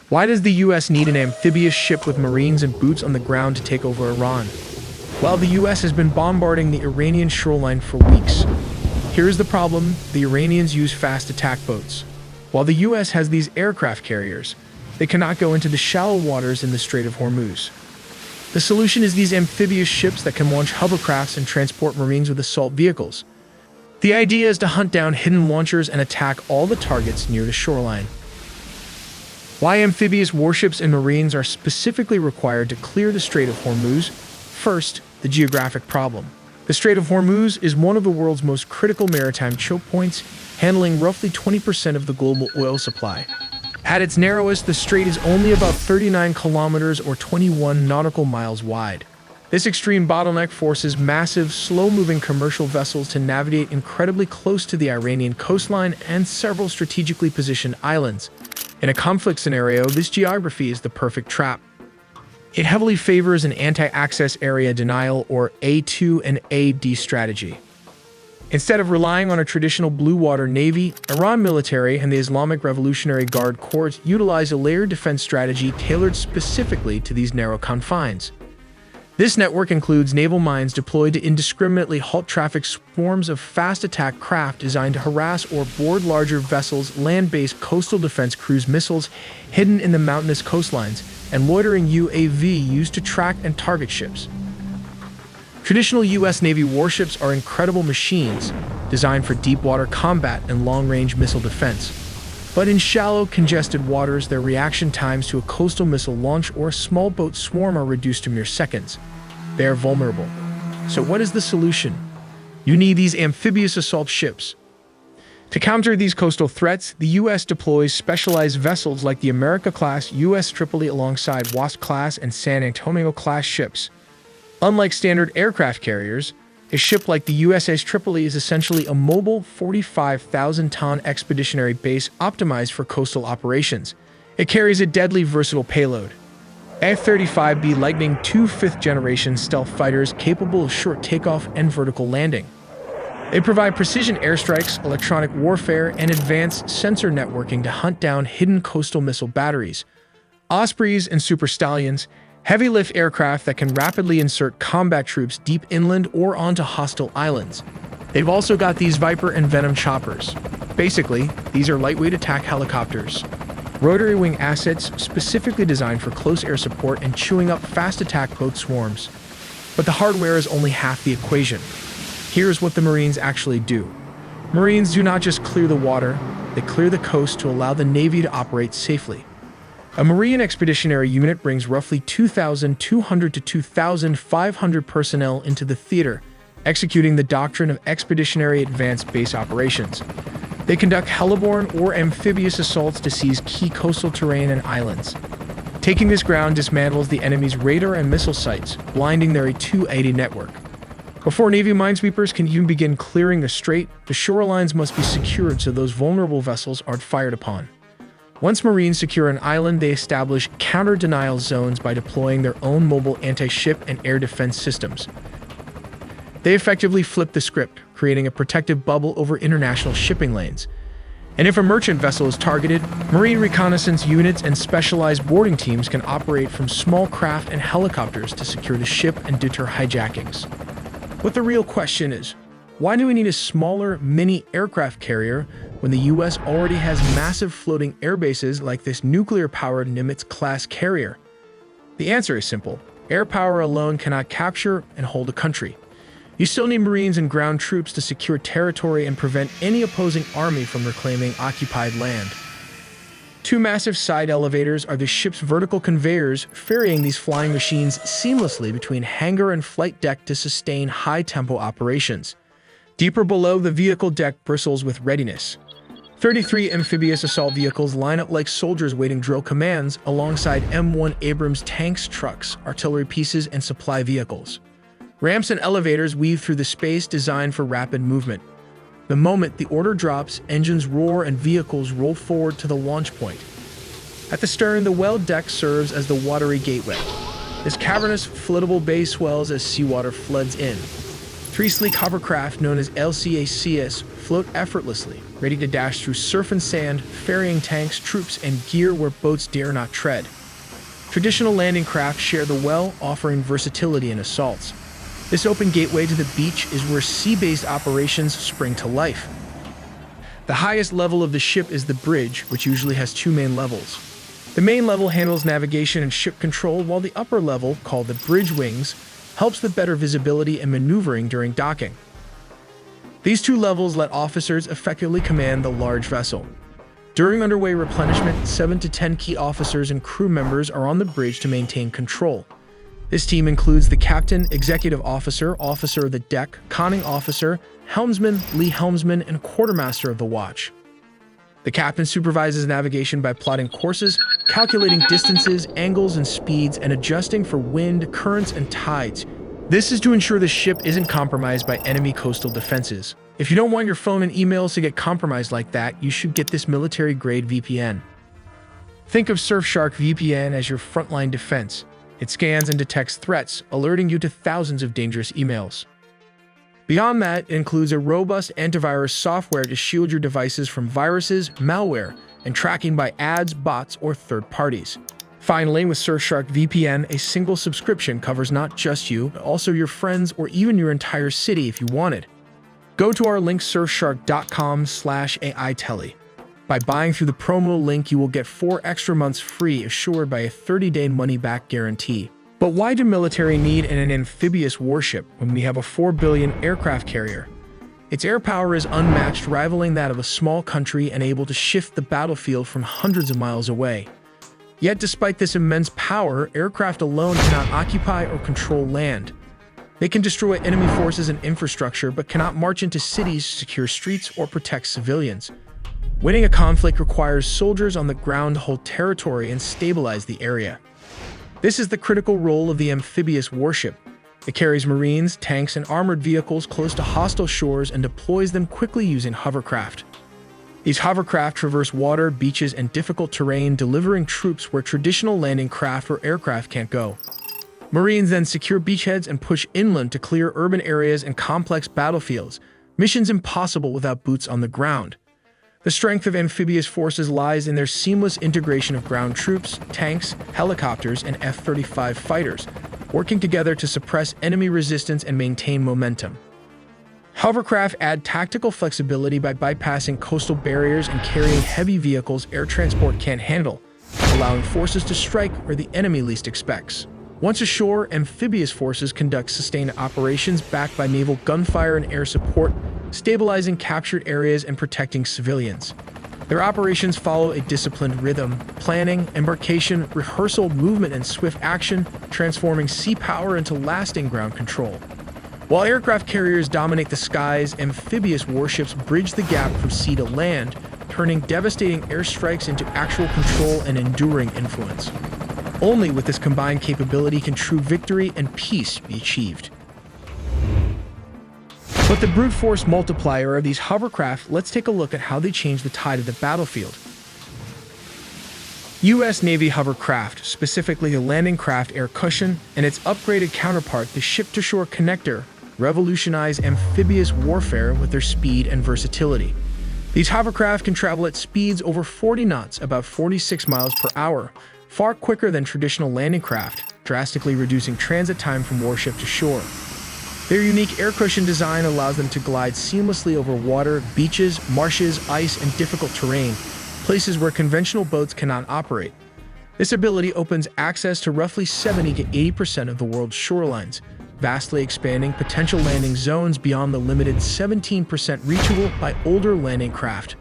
Why does the US need an amphibious ship with Marines and boots on the ground to take over Iran? Well, the US has been bombarding the Iranian shoreline for weeks. Here's the problem: the Iranians use fast attack boats. While the US has these aircraft carriers, they cannot go into the shallow waters in the Strait of Hormuz. The solution is these amphibious ships that can launch hovercrafts and transport Marines with assault vehicles. The idea is to hunt down hidden launchers and attack all the targets near the shoreline. Why amphibious warships and Marines are specifically required to clear the Strait of Hormuz? First, the geographic problem. The Strait of Hormuz is one of the world's most critical maritime choke points, handling roughly 20% of the global oil supply. At its narrowest, the strait is only about 39 kilometers or 21 nautical miles wide. This extreme bottleneck forces massive, slow-moving commercial vessels to navigate incredibly close to the Iranian coastline and several strategically positioned islands. In a conflict scenario, this geography is the perfect trap. It heavily favors an anti-access area denial or A2 and AD strategy. Instead of relying on a traditional blue water navy, Iran military and the Islamic Revolutionary Guard Corps utilize a layered defense strategy tailored specifically to these narrow confines. This network includes naval mines deployed to indiscriminately halt traffic, swarms of fast attack craft designed to harass or board larger vessels, land-based coastal defense cruise missiles hidden in the mountainous coastlines, and loitering UAV used to track and target ships. Traditional U.S. Navy warships are incredible machines designed for deep-water combat and long-range missile defense. But in shallow, congested waters, their reaction times to a coastal missile launch or a small boat swarm are reduced to mere seconds. They are vulnerable. So what is the solution? You need these amphibious assault ships. To counter these coastal threats, the U.S. deploys specialized vessels like the America-class U.S. Tripoli alongside Wasp-class and San Antonio-class ships. Unlike standard aircraft carriers, a ship like the USS Tripoli is essentially a mobile 45,000-ton expeditionary base optimized for coastal operations. It carries a deadly versatile payload. F-35B Lightning II fifth-generation stealth fighters capable of short takeoff and vertical landing. They provide precision airstrikes, electronic warfare, and advanced sensor networking to hunt down hidden coastal missile batteries. Ospreys and Super Stallions, heavy-lift aircraft that can rapidly insert combat troops deep inland or onto hostile islands. They've also got these Viper and Venom choppers. Basically, these are lightweight attack helicopters. Rotary wing assets specifically designed for close air support and chewing up fast attack boat swarms. But the hardware is only half the equation. Here's what the Marines actually do. Marines do not just clear the water, they clear the coast to allow the Navy to operate safely. A Marine expeditionary unit brings roughly 2,200 to 2,500 personnel into the theater, executing the doctrine of expeditionary advanced base operations. They conduct heliborne or amphibious assaults to seize key coastal terrain and islands. Taking this ground dismantles the enemy's radar and missile sites, blinding their A280 network. Before Navy minesweepers can even begin clearing the strait, the shorelines must be secured so those vulnerable vessels aren't fired upon. Once Marines secure an island, they establish counter-denial zones by deploying their own mobile anti-ship and air defense systems. They effectively flip the script, creating a protective bubble over international shipping lanes. And if a merchant vessel is targeted, Marine reconnaissance units and specialized boarding teams can operate from small craft and helicopters to secure the ship and deter hijackings. But the real question is, why do we need a smaller, mini aircraft carrier when the U.S. already has massive floating air bases like this nuclear-powered Nimitz-class carrier? The answer is simple. Air power alone cannot capture and hold a country. You still need Marines and ground troops to secure territory and prevent any opposing army from reclaiming occupied land. Two massive side elevators are the ship's vertical conveyors, ferrying these flying machines seamlessly between hangar and flight deck to sustain high-tempo operations. Deeper below, the vehicle deck bristles with readiness. 33 amphibious assault vehicles line up like soldiers waiting drill commands alongside M1 Abrams tanks, trucks, artillery pieces, and supply vehicles. Ramps and elevators weave through the space designed for rapid movement. The moment the order drops, engines roar and vehicles roll forward to the launch point. At the stern, the well deck serves as the watery gateway. This cavernous, floatable bay swells as seawater floods in. Three sleek hovercraft known as LCACs float effortlessly, ready to dash through surf and sand, ferrying tanks, troops, and gear where boats dare not tread. Traditional landing craft share the well, offering versatility in assaults. This open gateway to the beach is where sea-based operations spring to life. The highest level of the ship is the bridge, which usually has two main levels. The main level handles navigation and ship control, while the upper level, called the bridge wings, helps with better visibility and maneuvering during docking. These two levels let officers effectively command the large vessel. During underway replenishment, 7 to 10 key officers and crew members are on the bridge to maintain control. This team includes the captain, executive officer, officer of the deck, conning officer, helmsman, lee helmsman, and quartermaster of the watch. The captain supervises navigation by plotting courses, calculating distances, angles, and speeds, and adjusting for wind, currents, and tides. This is to ensure the ship isn't compromised by enemy coastal defenses. If you don't want your phone and emails to get compromised like that, you should get this military-grade VPN. Think of Surfshark VPN as your frontline defense. It scans and detects threats, alerting you to thousands of dangerous emails. Beyond that, it includes a robust antivirus software to shield your devices from viruses, malware, and tracking by ads, bots, or third parties. Finally, with Surfshark VPN, a single subscription covers not just you, but also your friends or even your entire city if you wanted. Go to our link surfshark.com/AITele. By buying through the promo link, you will get 4 extra months free, assured by a 30-day money-back guarantee. But why do military need an amphibious warship when we have a 4 billion aircraft carrier? Its air power is unmatched, rivaling that of a small country and able to shift the battlefield from hundreds of miles away. Yet despite this immense power, aircraft alone cannot occupy or control land. They can destroy enemy forces and infrastructure, but cannot march into cities, secure streets, or protect civilians. Winning a conflict requires soldiers on the ground to hold territory and stabilize the area. This is the critical role of the amphibious warship. It carries marines, tanks, and armored vehicles close to hostile shores and deploys them quickly using hovercraft. These hovercraft traverse water, beaches, and difficult terrain, delivering troops where traditional landing craft or aircraft can't go. Marines then secure beachheads and push inland to clear urban areas and complex battlefields, missions impossible without boots on the ground. The strength of amphibious forces lies in their seamless integration of ground troops, tanks, helicopters, and F-35 fighters, working together to suppress enemy resistance and maintain momentum. Hovercraft add tactical flexibility by bypassing coastal barriers and carrying heavy vehicles air transport can't handle, allowing forces to strike where the enemy least expects. Once ashore, amphibious forces conduct sustained operations backed by naval gunfire and air support, stabilizing captured areas and protecting civilians. Their operations follow a disciplined rhythm: planning, embarkation, rehearsal, movement, and swift action, transforming sea power into lasting ground control. While aircraft carriers dominate the skies, amphibious warships bridge the gap from sea to land, turning devastating airstrikes into actual control and enduring influence. Only with this combined capability can true victory and peace be achieved. But the brute force multiplier of these hovercraft, let's take a look at how they change the tide of the battlefield. U.S. Navy hovercraft, specifically the landing craft Air Cushion and its upgraded counterpart, the ship-to-shore connector, revolutionize amphibious warfare with their speed and versatility. These hovercraft can travel at speeds over 40 knots, about 46 miles per hour, far quicker than traditional landing craft, drastically reducing transit time from warship to shore. Their unique air cushion design allows them to glide seamlessly over water, beaches, marshes, ice, and difficult terrain, places where conventional boats cannot operate. This ability opens access to roughly 70 to 80% of the world's shorelines, vastly expanding potential landing zones beyond the limited 17% reachable by older landing craft.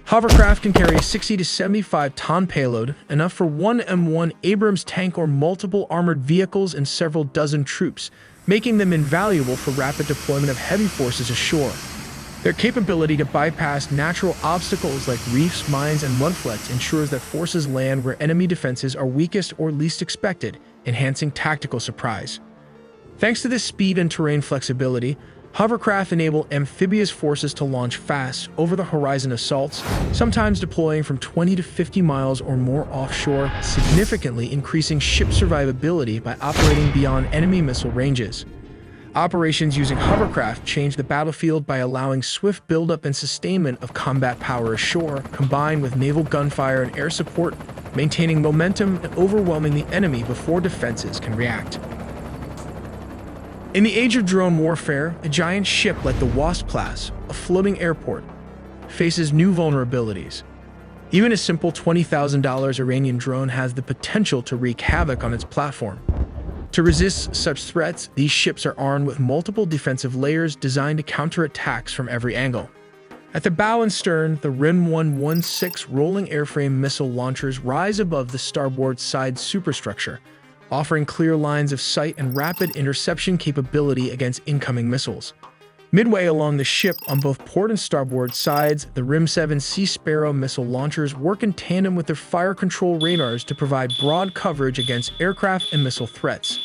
Hovercraft can carry a 60 to 75-ton payload, enough for one M1 Abrams tank or multiple armored vehicles and several dozen troops, making them invaluable for rapid deployment of heavy forces ashore. Their capability to bypass natural obstacles like reefs, mines, and mudflats ensures that forces land where enemy defenses are weakest or least expected, enhancing tactical surprise. Thanks to this speed and terrain flexibility, hovercraft enable amphibious forces to launch fast, over-the-horizon assaults, sometimes deploying from 20 to 50 miles or more offshore, significantly increasing ship survivability by operating beyond enemy missile ranges. Operations using hovercraft changed the battlefield by allowing swift buildup and sustainment of combat power ashore, combined with naval gunfire and air support, maintaining momentum and overwhelming the enemy before defenses can react. In the age of drone warfare, a giant ship like the Wasp class, a floating airport, faces new vulnerabilities. Even a simple $20,000 Iranian drone has the potential to wreak havoc on its platform. To resist such threats, these ships are armed with multiple defensive layers designed to counter attacks from every angle. At the bow and stern, the RIM 116 rolling airframe missile launchers rise above the starboard side superstructure, offering clear lines of sight and rapid interception capability against incoming missiles. Midway along the ship, on both port and starboard sides, the RIM 7 Sea Sparrow missile launchers work in tandem with their fire control radars to provide broad coverage against aircraft and missile threats.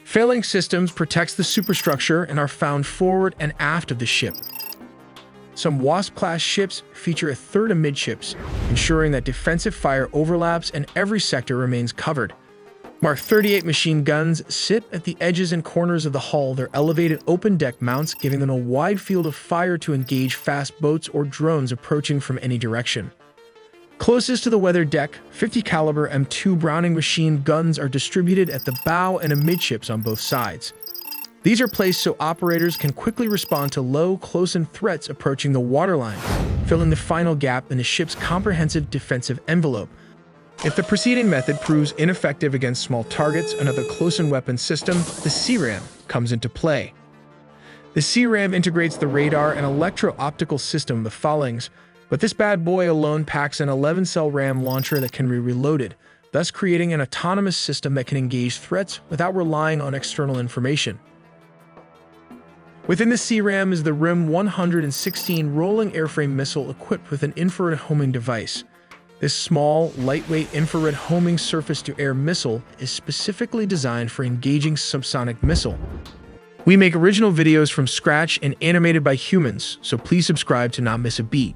Failing systems protect the superstructure and are found forward and aft of the ship. Some Wasp-class ships feature a third amidships, ensuring that defensive fire overlaps and every sector remains covered. Mark 38 machine guns sit at the edges and corners of the hull, their elevated open-deck mounts giving them a wide field of fire to engage fast boats or drones approaching from any direction. Closest to the weather deck, 50 caliber M2 Browning machine guns are distributed at the bow and amidships on both sides. These are placed so operators can quickly respond to low, close-in threats approaching the waterline, filling the final gap in the ship's comprehensive defensive envelope. If the preceding method proves ineffective against small targets, another close-in weapon system, the CRAM, comes into play. The CRAM integrates the radar and electro-optical system of the Phalanx, but this bad boy alone packs an 11-cell RAM launcher that can be reloaded, thus creating an autonomous system that can engage threats without relying on external information. Within the CRAM is the RIM 116 rolling airframe missile equipped with an infrared homing device. This small, lightweight infrared homing surface-to-air missile is specifically designed for engaging subsonic missile. We make original videos from scratch and animated by humans, so please subscribe to not miss a beat.